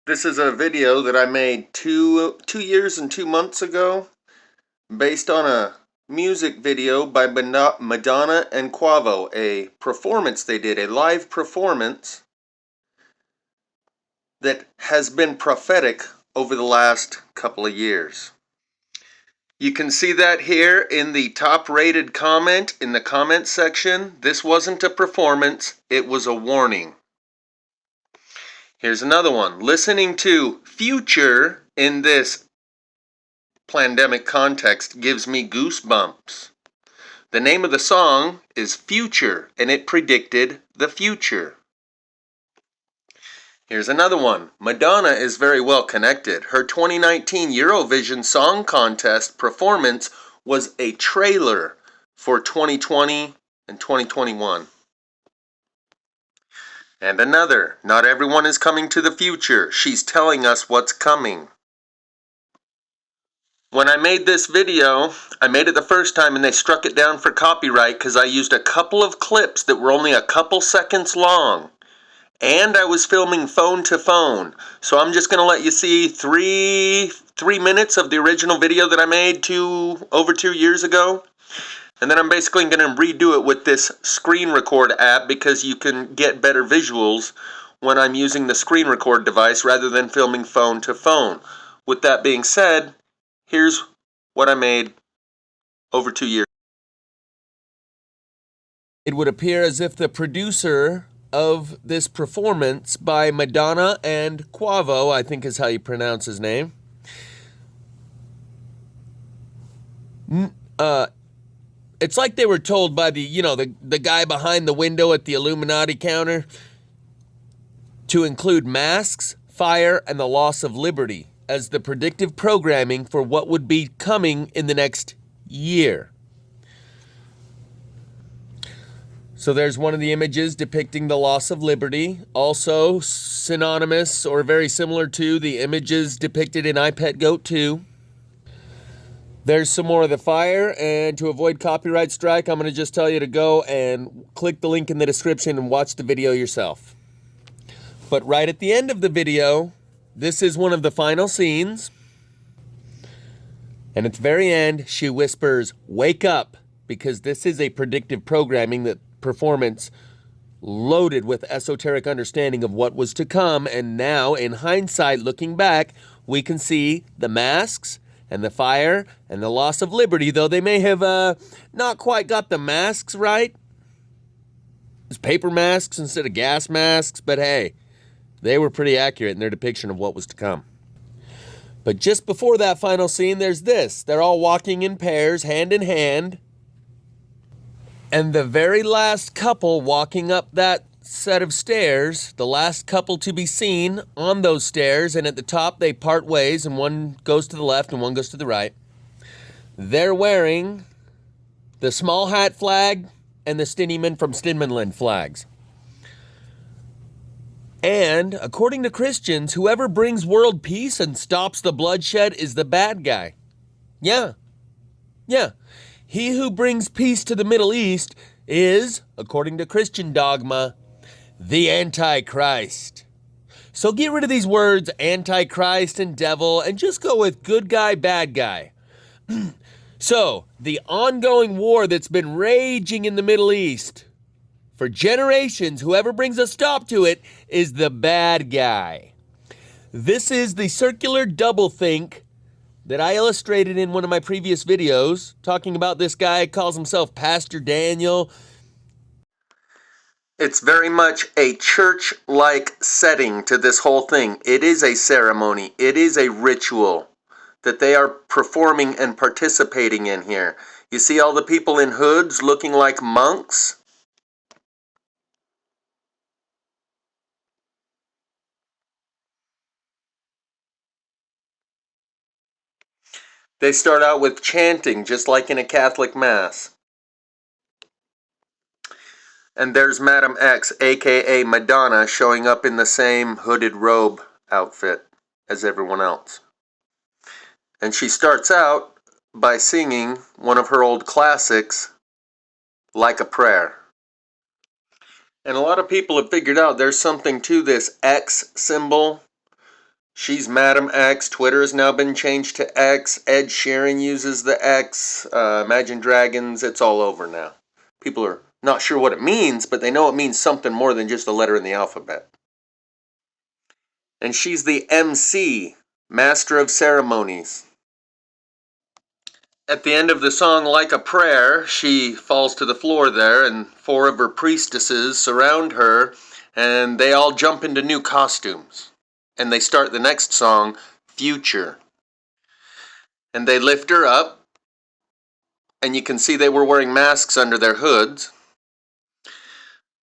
This is a video that I made two years and 2 months ago based on a music video by Madonna and Quavo, a performance they did, a live performance that has been prophetic over the last couple of years. You can see that here in the top rated comment in the comment section. This wasn't a performance, it was a warning. Here's another one. Listening to Future in this pandemic context gives me goosebumps. The name of the song is Future, and it predicted the future. Here's another one. Madonna is very well connected. Her 2019 Eurovision Song Contest performance was a trailer for 2020 and 2021. And another. Not everyone is coming to the future. She's telling us what's coming. When I made this video, I made it the first time and they struck it down for copyright because I used a couple of clips that were only a couple seconds long. And I was filming phone to phone. So I'm just going to let you see three minutes of the original video that I made over 2 years ago. And then I'm basically going to redo it with this screen record app because you can get better visuals when I'm using the screen record device rather than filming phone to phone. With that being said, here's what I made over 2 years. It would appear as if the producer of this performance by Madonna and Quavo, I think is how you pronounce his name, it's like they were told by the guy behind the window at the Illuminati counter to include masks, fire, and the loss of liberty as the predictive programming for what would be coming in the next year. So there's one of the images depicting the loss of liberty, also synonymous or very similar to the images depicted in I Pet Goat 2. There's some more of the fire, and to avoid copyright strike, I'm going to just tell you to go and click the link in the description and watch the video yourself. But right at the end of the video, this is one of the final scenes. And at the very end, she whispers, "Wake up," because this is a predictive programming that performance loaded with esoteric understanding of what was to come. And now, in hindsight, looking back, we can see the masks and the fire and the loss of liberty, though they may have not quite got the masks right. It's paper masks instead of gas masks, but hey, they were pretty accurate in their depiction of what was to come. But just before that final scene, there's this. They're all walking in pairs, hand in hand. And the very last couple walking up that set of stairs, the last couple to be seen on those stairs, and at the top they part ways and one goes to the left and one goes to the right. They're wearing the small hat flag and the Stinnyman from Stinmanland flags. And according to Christians, whoever brings world peace and stops the bloodshed is the bad guy. Yeah. He who brings peace to the Middle East is, according to Christian dogma, the Antichrist. So get rid of these words, Antichrist and devil, and just go with good guy, bad guy. So, the ongoing war that's been raging in the Middle East for generations, whoever brings a stop to it is the bad guy. This is the circular doublethink that I illustrated in one of my previous videos, talking about this guy calls himself Pastor Daniel. It's very much a church-like setting to this whole thing. It is a ceremony. It is a ritual that they are performing and participating in here. You see all the people in hoods looking like monks? They start out with chanting, just like in a Catholic Mass. And there's Madam X, aka Madonna, showing up in the same hooded robe outfit as everyone else. And she starts out by singing one of her old classics, Like a Prayer. And a lot of people have figured out there's something to this X symbol. She's Madam X. Twitter has now been changed to X. Ed Sheeran uses the X. Imagine Dragons. It's all over now. People are not sure what it means, but they know it means something more than just a letter in the alphabet. And she's the MC, Master of Ceremonies. At the end of the song, Like a Prayer, she falls to the floor there, and 4 of her priestesses surround her, and they all jump into new costumes. And they start the next song, Future. And they lift her up, and you can see they were wearing masks under their hoods.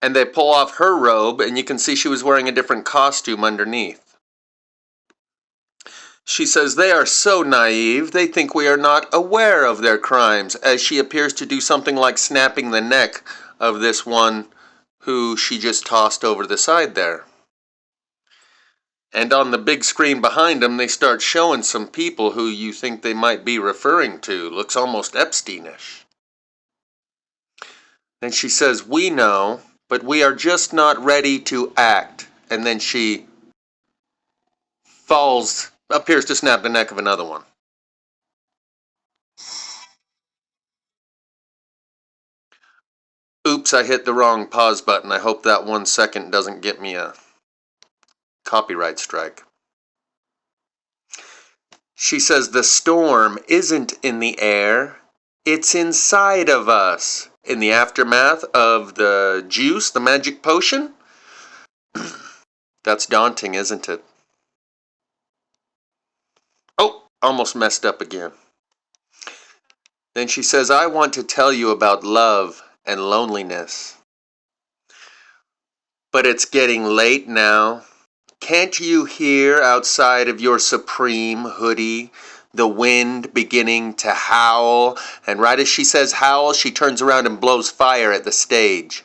And they pull off her robe, and you can see she was wearing a different costume underneath. She says they are so naive, they think we are not aware of their crimes, as she appears to do something like snapping the neck of this one who she just tossed over the side there. And on the big screen behind them, they start showing some people who you think they might be referring to. Looks almost Epsteinish. And she says, we know, but we are just not ready to act. And then she appears to snap the neck of another one. Oops, I hit the wrong pause button. I hope that 1 second doesn't get me a copyright strike. She says the storm isn't in the air, it's inside of us. In the aftermath of the juice, the magic potion? That's daunting, isn't it? Oh, almost messed up again. Then she says, I want to tell you about love and loneliness. But it's getting late now. Can't you hear outside of your supreme hoodie the wind beginning to howl? And right as she says howl, she turns around and blows fire at the stage.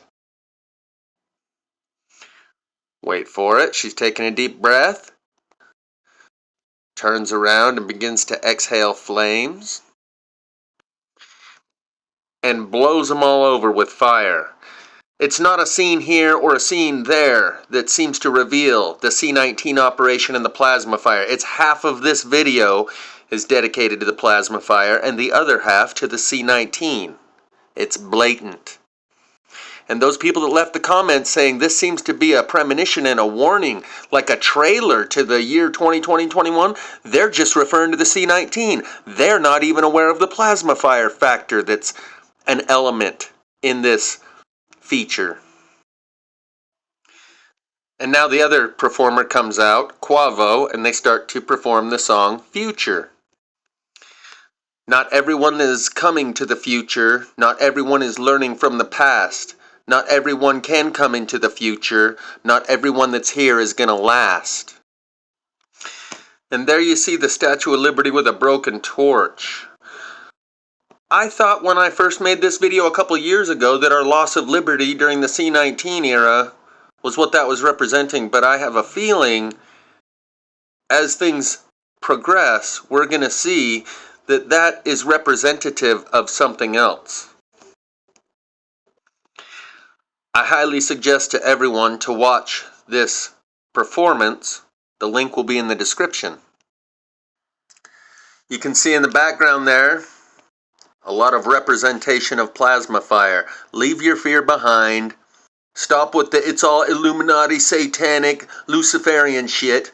Wait for it. She's taking a deep breath. Turns around and begins to exhale flames. And blows them all over with fire. It's not a scene here or a scene there that seems to reveal the C-19 operation and the plasma fire. It's half of this video is dedicated to the plasma fire and the other half to the C-19. It's blatant. And those people that left the comments saying this seems to be a premonition and a warning, like a trailer to the year 2020-21, they're just referring to the C-19. They're not even aware of the plasma fire factor that's an element in this feature. And now the other performer comes out, Quavo, and they start to perform the song Future. Not everyone is coming to the future. Not everyone is learning from the past. Not everyone can come into the future. Not everyone that's here is going to last. And there you see the Statue of Liberty with a broken torch. I thought when I first made this video a couple years ago that our loss of liberty during the C-19 era was what that was representing, but I have a feeling as things progress, we're going to see that that is representative of something else. I highly suggest to everyone to watch this performance. The link will be in the description. You can see in the background there a lot of representation of plasma fire. Leave your fear behind. Stop with the it's all Illuminati, satanic, Luciferian shit,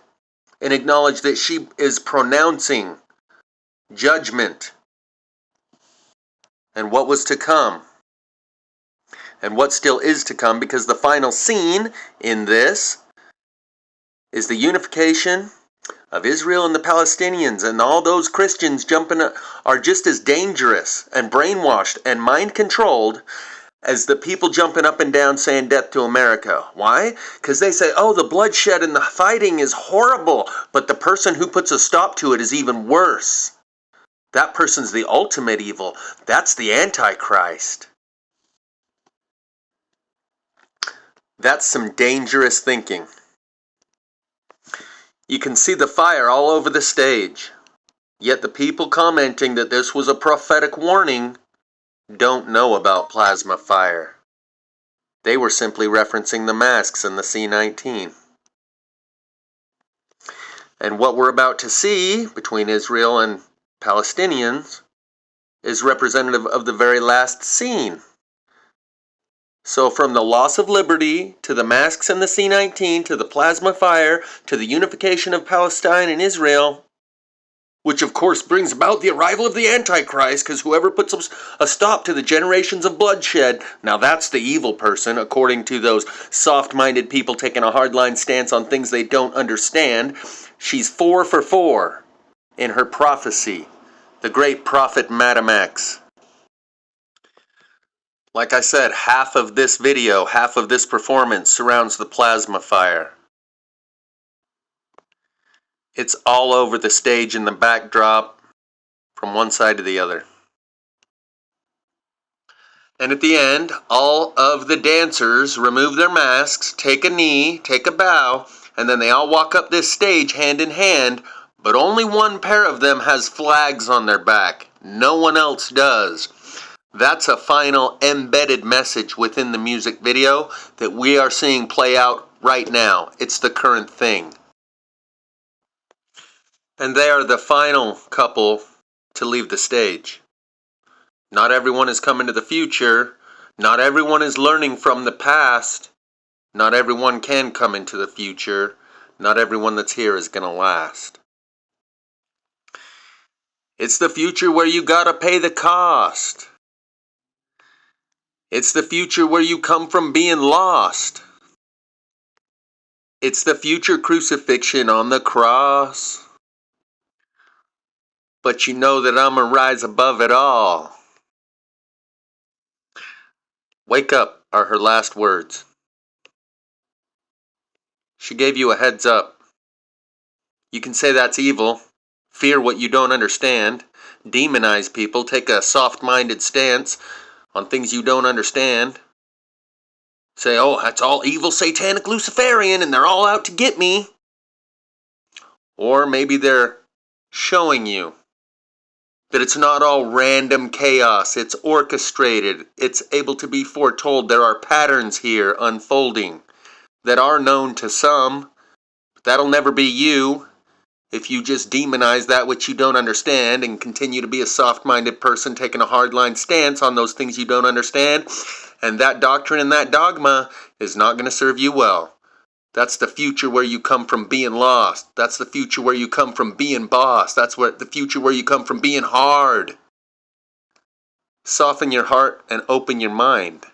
and acknowledge that she is pronouncing judgment and what was to come and what still is to come, because the final scene in this is the unification of Israel and the Palestinians, and all those Christians jumping up are just as dangerous and brainwashed and mind controlled as the people jumping up and down saying death to America. Why? Because they say, oh, the bloodshed and the fighting is horrible, but the person who puts a stop to it is even worse. That person's the ultimate evil. That's the Antichrist. That's some dangerous thinking. You can see the fire all over the stage. Yet the people commenting that this was a prophetic warning don't know about plasma fire. They were simply referencing the masks and the C-19. And what we're about to see between Israel and Palestinians is representative of the very last scene. So from the loss of liberty, to the masks and the C-19, to the plasma fire, to the unification of Palestine and Israel, which of course brings about the arrival of the Antichrist, because whoever puts a stop to the generations of bloodshed, now that's the evil person, according to those soft-minded people taking a hardline stance on things they don't understand. She's 4 for 4 in her prophecy, the great prophet Madam X. Like I said, half of this video, half of this performance surrounds the plasma fire. It's all over the stage in the backdrop, from one side to the other. And at the end, all of the dancers remove their masks, take a knee, take a bow, and then they all walk up this stage hand in hand, but only one pair of them has flags on their back. No one else does. That's a final embedded message within the music video that we are seeing play out right now. It's the current thing. And they are the final couple to leave the stage. Not everyone is coming to the future. Not everyone is learning from the past. Not everyone can come into the future. Not everyone that's here is going to last. It's the future where you gotta pay the cost. It's the future where you come from being lost. It's the future crucifixion on the cross. But you know that I'ma rise above it all. Wake up are her last words. She gave you a heads up. You can say that's evil, fear what you don't understand, demonize people, take a soft-minded stance on things you don't understand. Say, oh, that's all evil, satanic, Luciferian, and they're all out to get me. Or maybe they're showing you that it's not all random chaos, it's orchestrated, it's able to be foretold. There are patterns here unfolding that are known to some, but that'll never be you if you just demonize that which you don't understand and continue to be a soft-minded person taking a hardline stance on those things you don't understand. And that doctrine and that dogma is not going to serve you well. That's the future where you come from being lost. That's the future where you come from being boss. That's the future where you come from being hard. Soften your heart and open your mind.